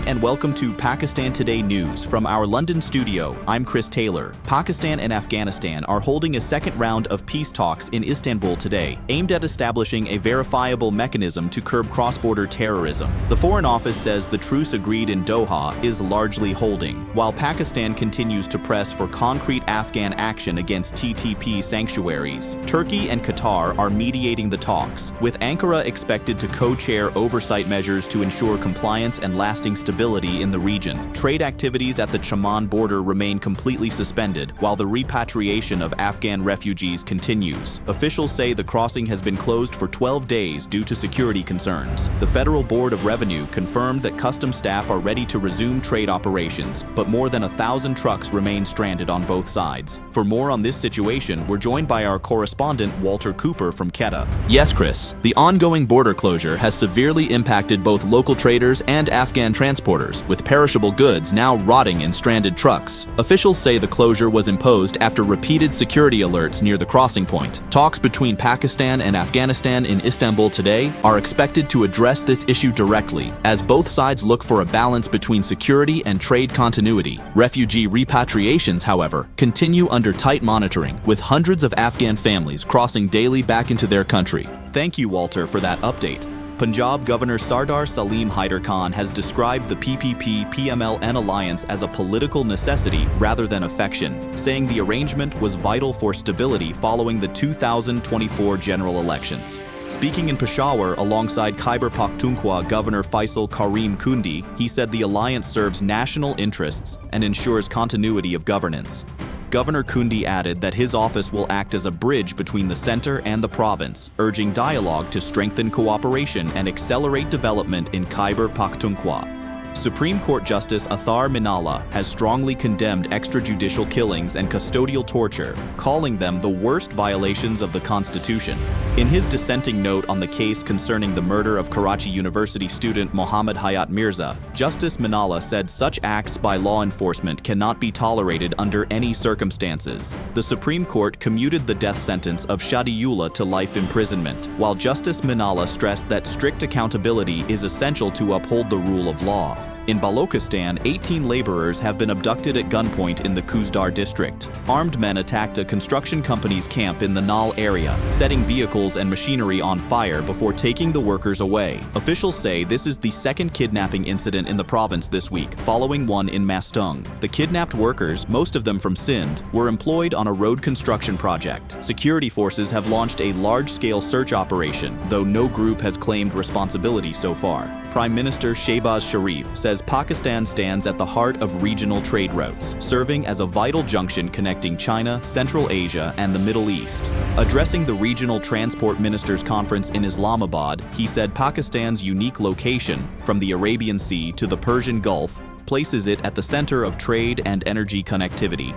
and welcome to Pakistan Today News. From our London studio, I'm Chris Taylor. Pakistan and Afghanistan are holding a second round of peace talks in Istanbul today, aimed at establishing a verifiable mechanism to curb cross-border terrorism. The Foreign Office says the truce agreed in Doha is largely holding, while Pakistan continues to press for concrete Afghan action against TTP sanctuaries. Turkey and Qatar are mediating the talks, with Ankara expected to co-chair oversight measures to ensure compliance and lasting stability in the region. Trade activities at the Chaman border remain completely suspended, while the repatriation of Afghan refugees continues. Officials say the crossing has been closed for 12 days due to security concerns. The Federal Board of Revenue confirmed that customs staff are ready to resume trade operations, but more than 1,000 trucks remain stranded on both sides. For more on this situation, we're joined by our correspondent Walter Cooper from Quetta. Yes, Chris. The ongoing border closure has severely impacted both local traders and Afghan transporters, with perishable goods now rotting in stranded trucks. Officials say the closure was imposed after repeated security alerts near the crossing point. Talks between Pakistan and Afghanistan in Istanbul today are expected to address this issue directly, as both sides look for a balance between security and trade continuity. Refugee repatriations, however, continue under tight monitoring, with hundreds of Afghan families crossing daily back into their country. Thank you, Walter, for that update. Punjab Governor Sardar Salim Haider Khan has described the PPP-PMLN alliance as a political necessity rather than affection, saying the arrangement was vital for stability following the 2024 general elections. Speaking in Peshawar alongside Khyber Pakhtunkhwa Governor Faisal Karim Kundi, he said the alliance serves national interests and ensures continuity of governance. Governor Kundi added that his office will act as a bridge between the center and the province, urging dialogue to strengthen cooperation and accelerate development in Khyber Pakhtunkhwa. Supreme Court Justice Athar Minalla has strongly condemned extrajudicial killings and custodial torture, calling them the worst violations of the Constitution. In his dissenting note on the case concerning the murder of Karachi University student Mohammad Hayat Mirza, Justice Minalla said such acts by law enforcement cannot be tolerated under any circumstances. The Supreme Court commuted the death sentence of Shadiullah to life imprisonment, while Justice Minalla stressed that strict accountability is essential to uphold the rule of law. In Balochistan, 18 laborers have been abducted at gunpoint in the Kuzdar district. Armed men attacked a construction company's camp in the Nal area, setting vehicles and machinery on fire before taking the workers away. Officials say this is the second kidnapping incident in the province this week, following one in Mastung. The kidnapped workers, most of them from Sindh, were employed on a road construction project. Security forces have launched a large-scale search operation, though no group has claimed responsibility so far. Prime Minister Shehbaz Sharif says Pakistan stands at the heart of regional trade routes, serving as a vital junction connecting China, Central Asia, and the Middle East. Addressing the Regional Transport Ministers' Conference in Islamabad, he said Pakistan's unique location, from the Arabian Sea to the Persian Gulf, places it at the center of trade and energy connectivity.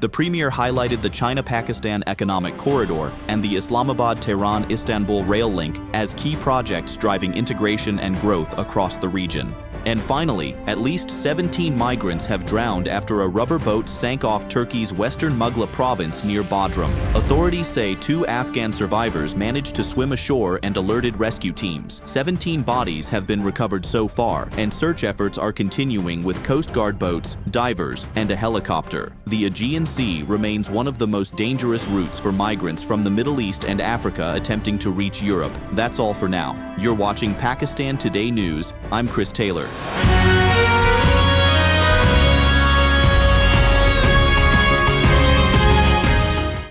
The premier highlighted the China-Pakistan Economic Corridor and the Islamabad-Tehran-Istanbul rail link as key projects driving integration and growth across the region. And finally, at least 17 migrants have drowned after a rubber boat sank off Turkey's western Mugla province near Bodrum. Authorities say 2 Afghan survivors managed to swim ashore and alerted rescue teams. 17 bodies have been recovered so far, and search efforts are continuing with Coast Guard boats, divers, and a helicopter. The Aegean Sea remains one of the most dangerous routes for migrants from the Middle East and Africa attempting to reach Europe. That's all for now. You're watching Pakistan Today News. I'm Chris Taylor.